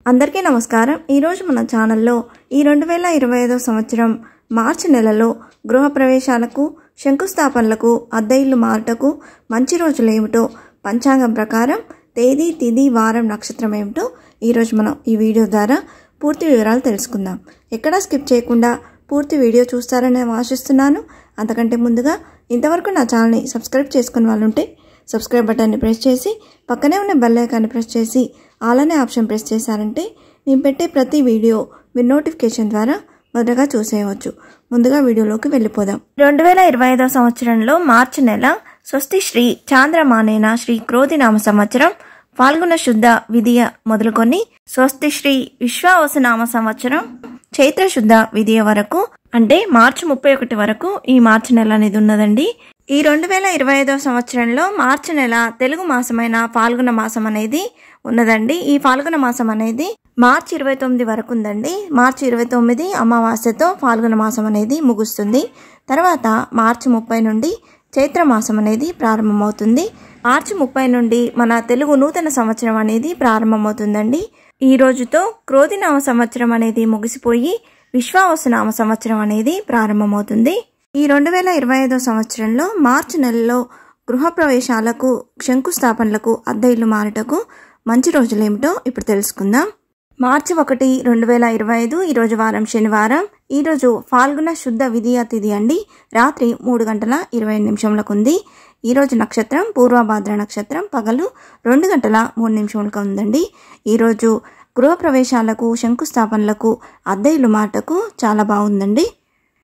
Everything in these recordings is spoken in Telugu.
అందరికీ నమస్కారం। ఈ రోజు మన ఛానల్లో ఈ 2025 సంవత్సరం మార్చి నెలలో గృహ ప్రవేశాలకు, శంకుస్థాపనలకు, అద్దె ఇల్లు మారుటకు మంచి రోజులు ఏమిటో, పంచాంగం ప్రకారం తేదీ, తిథి, వారం, నక్షత్రం ఏమిటో ఈ రోజు మనం ఈ వీడియో ద్వారా పూర్తి వివరాలు తెలుసుకుందాం। ఎక్కడ స్కిప్ చేయకుండా పూర్తి వీడియో చూస్తారని ఆశిస్తున్నాను। అంతకంటే ముందుగా ఇంతవరకు నా ఛానల్ని సబ్స్క్రైబ్ చేసుకున్న వాళ్ళు ఉంటే సబ్స్క్రైబ్ బటన్ని ప్రెస్ చేసి పక్కనే ఉన్న బెల్ ఐకాన్ని ప్రెస్ చేసి ఆల్ అనే ఆప్షన్ ప్రెస్ చేశారంటే నేను పెట్టే ప్రతి వీడియో మీరు నోటిఫికేషన్ ద్వారా మొదటగా చూసేయవచ్చు। ముందుగా వీడియోలోకి వెళ్ళిపోదాం। 2025 సంవత్సరంలో మార్చి నెల స్వస్తి శ్రీ చాంద్రమానేన శ్రీ క్రోధినామ సంవత్సరం ఫాల్గుణ శుద్ధ విధియ మొదలుకొని స్వస్తి శ్రీ విశ్వావసునామ సంవత్సరం చైత్ర శుద్ధ విధియ వరకు అంటే మార్చి 31 వరకు ఈ మార్చి నెల అనేది ఉన్నదండి। ఈ 2025 సంవత్సరంలో మార్చి నెల తెలుగు మాసమైన ఫాల్గుణ మాసం అనేది ఉన్నదండి। ఈ ఫాల్గుణ మాసం అనేది మార్చి 29 వరకు ఉందండి। మార్చి 29 అమావాస్యతో ఫాల్గుణ మాసం అనేది ముగుస్తుంది। తర్వాత మార్చి 30 నుండి చైత్ర మాసం అనేది ప్రారంభమవుతుంది। మార్చి 30 నుండి మన తెలుగు నూతన సంవత్సరం అనేది ప్రారంభమవుతుందండి। ఈ రోజుతో క్రోధినామ సంవత్సరం అనేది ముగిసిపోయి విశ్వావసునామ సంవత్సరం అనేది ప్రారంభమవుతుంది। ఈ 2025 సంవత్సరంలో మార్చి నెలలో గృహ ప్రవేశాలకు, శంకుస్థాపనలకు, అద్దె ఇల్లు మారుటకు మంచి రోజులు ఏమిటో ఇప్పుడు తెలుసుకుందాం। మార్చి 1, 2025 ఈరోజు వారం శనివారం। ఈరోజు ఫాల్గుణ శుద్ధ విధియ తిథి అండి। రాత్రి 3:25 ఉంది। ఈరోజు నక్షత్రం పూర్వభాద్ర నక్షత్రం, పగలు 2:03 ఉందండి। ఈరోజు గృహ ప్రవేశాలకు, శంకుస్థాపనలకు, అద్దె ఇల్లు మారుటకు చాలా బాగుందండి।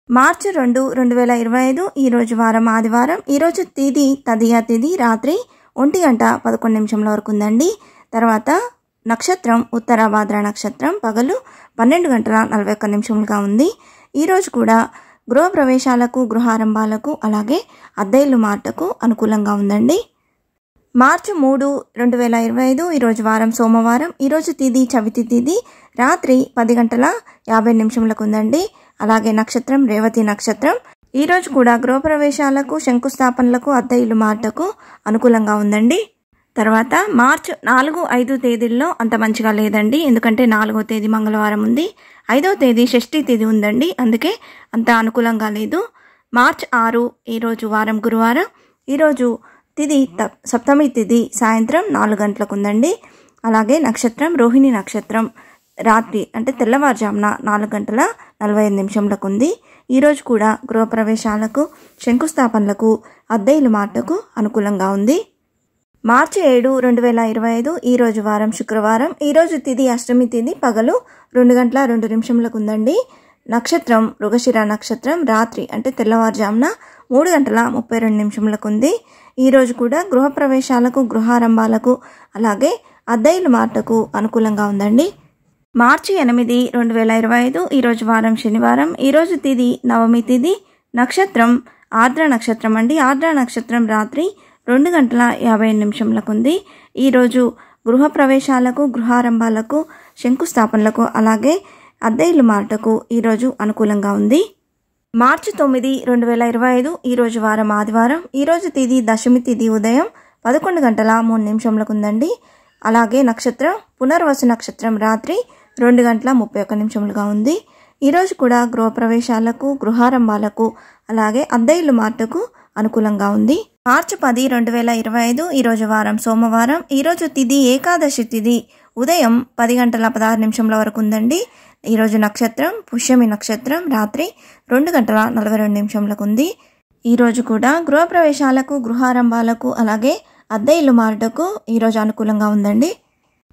మార్చి 2, 2025 ఈరోజు వారం ఆదివారం। ఈరోజు తిథి తదియ తిథి రాత్రి 1:11 వరకు ఉందండి। తర్వాత నక్షత్రం ఉత్తరాభాద్ర నక్షత్రం, పగలు 12:41 ఉంది। ఈరోజు కూడా గృహ ప్రవేశాలకు, గృహారంభాలకు, అలాగే అద్దె ఇల్లు మారుటకు అనుకూలంగా ఉందండి। మార్చి 3, 2025 ఈరోజు వారం సోమవారం। ఈరోజు తిథి చవితి తిథి రాత్రి 10:50 ఉందండి। అలాగే నక్షత్రం రేవతి నక్షత్రం। ఈరోజు కూడా గృహ ప్రవేశాలకు, శంకుస్థాపనలకు, అద్దె ఇల్లు మారుటకు అనుకూలంగా ఉందండి। తర్వాత మార్చి 4, 5 తేదీల్లో అంత మంచిగా లేదండి। ఎందుకంటే 4వ తేదీ మంగళవారం ఉంది, 5వ తేదీ షష్ఠీ తేదీ ఉందండి, అందుకే అంత అనుకూలంగా లేదు। మార్చి 6 ఈరోజు వారం గురువారం। ఈరోజు తిథి సప్తమి తిథి సాయంత్రం 4 గంటలకు ఉందండి। అలాగే నక్షత్రం రోహిణి నక్షత్రం, రాత్రి అంటే తెల్లవారుజామున 4:45 ఉంది। ఈరోజు కూడా గృహప్రవేశాలకు, శంకుస్థాపనలకు, అద్దె ఇల్లు మారుటకు అనుకూలంగా ఉంది। మార్చి 7, 2025 ఈరోజు వారం శుక్రవారం। ఈరోజు తిథి అష్టమి తిథి, పగలు 2:02 ఉందండి। నక్షత్రం మృగశిర నక్షత్రం, రాత్రి అంటే తెల్లవారుజామున 3:32 ఉంది। ఈరోజు కూడా గృహప్రవేశాలకు, గృహారంభాలకు, అలాగే అద్దె ఇల్లు మారుటకు అనుకూలంగా ఉందండి। మార్చి 8, 2025 ఈరోజు వారం శనివారం। ఈరోజు తిథి నవమి తిథి, నక్షత్రం ఆర్ద్ర నక్షత్రం అండి। ఆర్ద్ర నక్షత్రం రాత్రి 2:50 ఉంది। ఈరోజు గృహ ప్రవేశాలకు, గృహారంభాలకు, శంకుస్థాపనలకు, అలాగే అద్దె ఇల్లు మారుటకు ఈరోజు అనుకూలంగా ఉంది। మార్చి 9, 2025 ఈరోజు వారం ఆదివారం। ఈరోజు తిథి దశమి తిథి ఉదయం 11:03 ఉందండి। అలాగే నక్షత్రం పునర్వసు నక్షత్రం రాత్రి 2:31 ఉంది। ఈరోజు కూడా గృహ ప్రవేశాలకు, గృహారంభాలకు, అలాగే అద్దె ఇల్లు మారుటకు అనుకూలంగా ఉంది। మార్చి 10, 2025 ఈరోజు వారం సోమవారం। ఈరోజు తిథి ఏకాదశి తిథి ఉదయం 10:16 వరకు ఉందండి। ఈరోజు నక్షత్రం పుష్యమి నక్షత్రం, రాత్రి 2:42 ఉంది। ఈరోజు కూడా గృహ ప్రవేశాలకు, గృహారంభాలకు, అలాగే అద్దె ఇల్లు మారుటకు ఈరోజు అనుకూలంగా ఉందండి।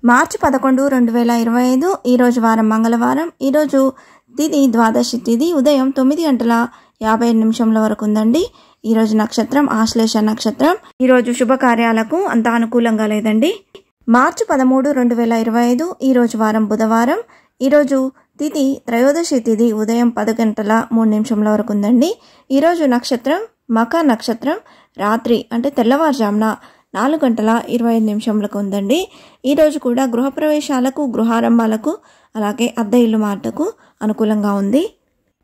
మార్చి 11, 2025 ఈరోజు వారం మంగళవారం। ఈరోజు తిథి ద్వాదశి తిథి ఉదయం 9:50 వరకు ఉందండి। ఈరోజు నక్షత్రం ఆశ్లేష నక్షత్రం। ఈరోజు శుభకార్యాలకు అంత అనుకూలంగా లేదండి। మార్చి 13, 2025 ఈరోజు వారం బుధవారం। ఈరోజు తిథి త్రయోదశి తిథి ఉదయం 10:03 వరకు ఉందండి। ఈరోజు నక్షత్రం మక నక్షత్రం, రాత్రి అంటే తెల్లవారుజామున 4:25 ఉందండి। ఈరోజు కూడా గృహప్రవేశాలకు, గృహారంభాలకు, అలాగే అద్దె ఇల్లు మారుటకు అనుకూలంగా ఉంది।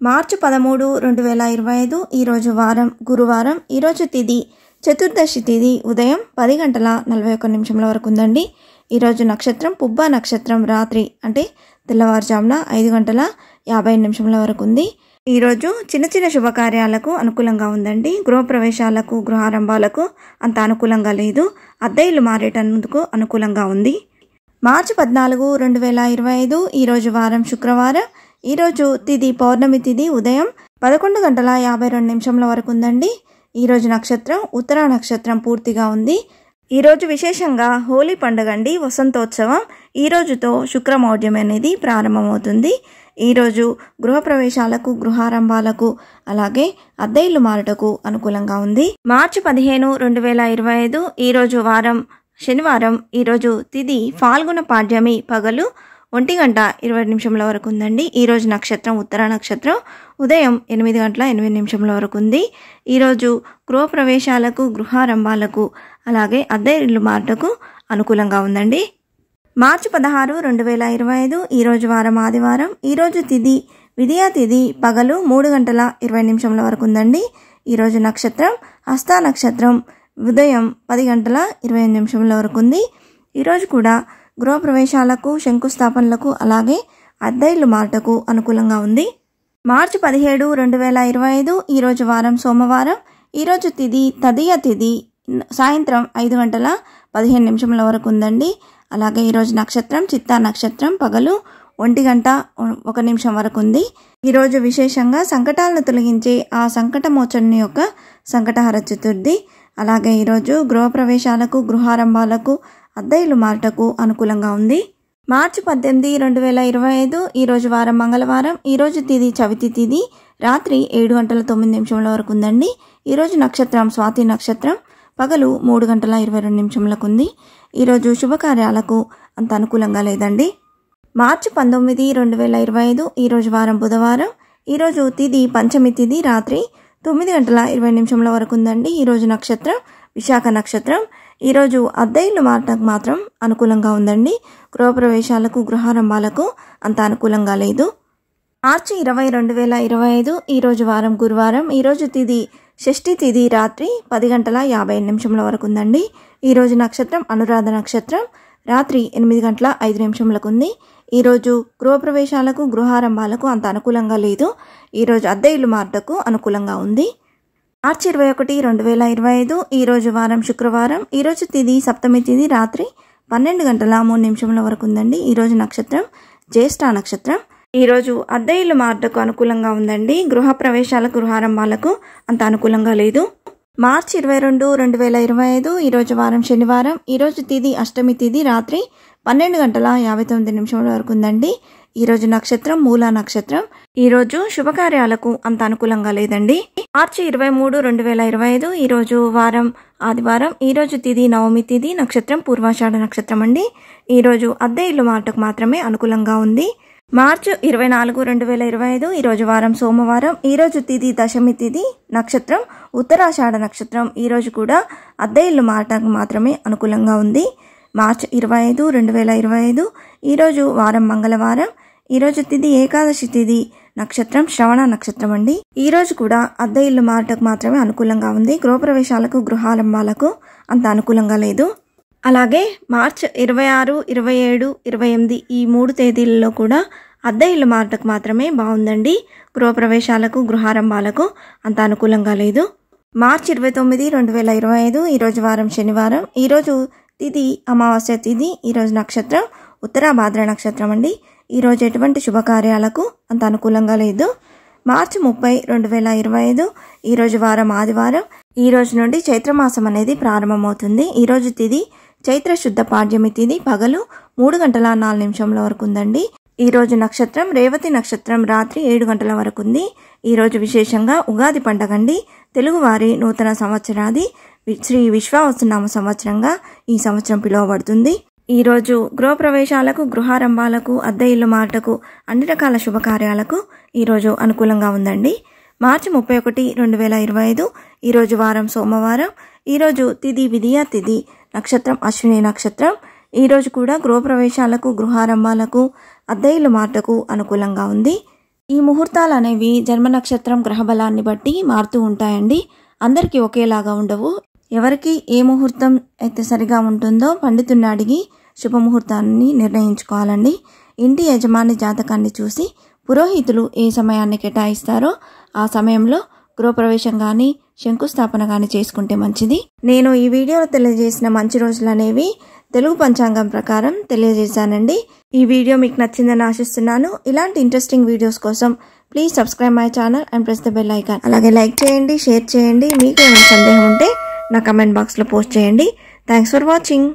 మార్చి 13, 2025 ఈరోజు వారం గురువారం। ఈరోజు తిథి చతుర్దశి తిథి ఉదయం 10:41 వరకు ఉందండి। ఈరోజు నక్షత్రం పుబ్బ నక్షత్రం రాత్రి అంటే తెల్లవారుజామున 5:50 వరకు ఉంది. ఈరోజు చిన్న చిన్న శుభకార్యాలకు అనుకూలంగా ఉందండి. గృహప్రవేశాలకు గృహారంభాలకు అంత అనుకూలంగా లేదు. అద్దె ఇల్లు మారేటందుకు అనుకూలంగా ఉంది. మార్చి 14, 2025 ఈరోజు వారం శుక్రవారం. ఈరోజు తిథి పౌర్ణమి తిథి ఉదయం 11:52 వరకు ఉందండి. ఈరోజు నక్షత్రం ఉత్తర నక్షత్రం పూర్తిగా ఉంది. ఈరోజు విశేషంగా హోలీ పండుగ అండి, వసంతోత్సవం. ఈరోజుతో శుక్రమౌఢ్యం అనేది ప్రారంభమవుతుంది. ఈరోజు గృహప్రవేశాలకు గృహారంభాలకు అలాగే అద్దె ఇల్లు మారుటకు అనుకూలంగా ఉంది. మార్చి 15, 2025 ఈరోజు వారం శనివారం. ఈరోజు తిథి ఫాల్గుణ పాడ్యమి పగలు 1:20 వరకు ఉందండి. ఈరోజు నక్షత్రం ఉత్తర నక్షత్రం ఉదయం 8:08 వరకు ఉంది. ఈరోజు గృహప్రవేశాలకు గృహారంభాలకు అలాగే అద్దె ఇల్లు మారుటకు అనుకూలంగా ఉందండి. మార్చి 16, 2025 ఈరోజు వారం ఆదివారం. ఈరోజు తిథి విధియా తిథి పగలు 3:20 వరకు ఉందండి. ఈరోజు నక్షత్రం హస్త నక్షత్రం ఉదయం 10:28 వరకు ఉంది. ఈరోజు కూడా గృహప్రవేశాలకు శంకుస్థాపనలకు అలాగే అద్దె ఇల్లు మారుటకు అనుకూలంగా ఉంది. మార్చి 17, 2025 ఈరోజు వారం సోమవారం. ఈరోజు తిథి తదియ తిథి సాయంత్రం 5:15 వరకు ఉందండి. అలాగే ఈరోజు నక్షత్రం చిత్తా నక్షత్రం పగలు 1:01 వరకు ఉంది. ఈరోజు విశేషంగా సంకటాలను తొలగించే ఆ సంకటమోచనుని యొక్క సంకటహర చతుర్థి. అలాగే ఈరోజు గృహప్రవేశాలకు గృహారంభాలకు అద్దె ఇల్లు మారుటకు అనుకూలంగా ఉంది. మార్చి 18, 2025 ఈరోజు వారం మంగళవారం. ఈరోజు తిథి చవితి తిథి రాత్రి 7:09 వరకు ఉందండి. ఈరోజు నక్షత్రం స్వాతి నక్షత్రం పగలు 3:22 ఉంది. ఈరోజు శుభకార్యాలకు అంత అనుకూలంగా లేదండి. మార్చి 19, 2025 ఈరోజు వారం బుధవారం. ఈరోజు తిథి పంచమి తిథి రాత్రి 9:20 వరకు ఉందండి. ఈరోజు నక్షత్రం విశాఖ నక్షత్రం. ఈరోజు అద్దె ఇల్లు మారటకు మాత్రం అనుకూలంగా ఉందండి. గృహప్రవేశాలకు గృహారంభాలకు అంత అనుకూలంగా లేదు. మార్చి 20, 2025 ఈరోజు వారం గురువారం. ఈరోజు తిథి షష్ఠి తిథి రాత్రి 10:50 వరకు ఉందండి. ఈరోజు నక్షత్రం అనురాధ నక్షత్రం రాత్రి 8:05 ఉంది. ఈరోజు గృహప్రవేశాలకు గృహారంభాలకు అంత అనుకూలంగా లేదు. ఈరోజు అద్దె ఇల్లు మారుటకు అనుకూలంగా ఉంది. మార్చి 21, 2025 ఈరోజు వారం శుక్రవారం. ఈరోజు తిథి సప్తమి తిథి రాత్రి 12:03 వరకు ఉందండి. ఈరోజు నక్షత్రం జ్యేష్ఠ నక్షత్రం. ఈరోజు అద్దె ఇల్లు మారుటకు అనుకూలంగా ఉందండి. గృహప్రవేశాలకు గృహారంభాలకు అంత అనుకూలంగా లేదు. మార్చి 22, 2025 ఈరోజు వారం శనివారం. ఈరోజు తిథి అష్టమి తిథి రాత్రి 12:59 వరకు ఉందండి. ఈరోజు నక్షత్రం మూల నక్షత్రం. ఈరోజు శుభకార్యాలకు అంత అనుకూలంగా లేదండి. మార్చి 23, 2025 ఈరోజు వారం ఆదివారం. ఈరోజు తిథి నవమి తిథి నక్షత్రం పూర్వాషాఢ నక్షత్రం అండి. ఈరోజు అద్దె ఇల్లు మారుటకు మాత్రమే అనుకూలంగా ఉంది. మార్చి 24, 2025 ఈరోజు వారం సోమవారం. ఈరోజు తిథి దశమి తిథి నక్షత్రం ఉత్తరాషాఢ నక్షత్రం. ఈరోజు కూడా అద్దె ఇల్లు మారటానికి మాత్రమే అనుకూలంగా ఉంది. మార్చి 25, 2025 ఈరోజు వారం మంగళవారం. ఈరోజు తిథి ఏకాదశి తిథి నక్షత్రం శ్రవణ నక్షత్రం అండి. ఈరోజు కూడా అద్దె ఇల్లు మారటకు మాత్రమే అనుకూలంగా ఉంది. గృహప్రవేశాలకు గృహారంభాలకు అంత అనుకూలంగా లేదు. అలాగే మార్చి 26, 27, 28 ఈ 3 తేదీలలో కూడా అద్దె ఇల్లు మారటకు మాత్రమే బాగుందండి. గృహప్రవేశాలకు గృహారంభాలకు అంత అనుకూలంగా లేదు. మార్చి 29, 2025 ఈరోజు వారం శనివారం. ఈరోజు తిథి అమావాస్య తిథి. ఈరోజు నక్షత్రం ఉత్తరాభాద్ర నక్షత్రం అండి. ఈరోజు ఎటువంటి శుభకార్యాలకు అంత అనుకూలంగా లేదు. మార్చి 30, 2025 ఈరోజు వారం ఆదివారం. ఈ రోజు నుండి చైత్రమాసం అనేది ప్రారంభమవుతుంది. ఈరోజు తిథి చైత్ర శుద్ధ పాడ్యమి తిథి పగలు 3:04 వరకు ఉందండి. ఈరోజు నక్షత్రం రేవతి నక్షత్రం రాత్రి 7 గంటల వరకు ఉంది. ఈరోజు విశేషంగా ఉగాది పండగ అండి. తెలుగువారి నూతన సంవత్సరాది శ్రీ విశ్వావసునామ సంవత్సరంగా ఈ సంవత్సరం పిలువబడుతుంది. ఈరోజు గృహప్రవేశాలకు గృహారంభాలకు అద్దె ఇల్లు మారుటకు అన్ని రకాల శుభకార్యాలకు ఈరోజు అనుకూలంగా ఉందండి. మార్చి 31, 2025 ఈరోజు వారం సోమవారం. ఈరోజు తిథి విధియా తిథి నక్షత్రం అశ్విని నక్షత్రం. ఈరోజు కూడా గృహప్రవేశాలకు గృహారంభాలకు అద్దె ఇల్లు మారుటకు అనుకూలంగా ఉంది. ఈ ముహూర్తాలు అనేవి జన్మ నక్షత్రం గ్రహబలాన్ని బట్టి మారుతూ ఉంటాయండి. అందరికీ ఒకేలాగా ఉండవు. ఎవరికి ఏ ముహూర్తం అయితే సరిగా ఉంటుందో పండితుడిని అడిగి శుభముహూర్తాన్ని నిర్ణయించుకోవాలండి. ఇంటి యజమాని జాతకాన్ని చూసి పురోహితులు ఏ సమయాన్ని కేటాయిస్తారో ఆ సమయంలో గృహప్రవేశం కానీ శంకుస్థాపన కానీ చేసుకుంటే మంచిది. నేను ఈ వీడియోలో తెలియజేసిన మంచి రోజులు అనేవి తెలుగు పంచాంగం ప్రకారం తెలియజేశానండి. ఈ వీడియో మీకు నచ్చిందని ఆశిస్తున్నాను. ఇలాంటి ఇంట్రెస్టింగ్ వీడియోస్ కోసం please subscribe my channel and press the bell icon. అలాగే లైక్ చేయండి, షేర్ చేయండి. మీకు ఏమైనా సందేహం ఉంటే నా కమెంట్ బాక్స్లో పోస్ట్ చేయండి. Thanks for watching.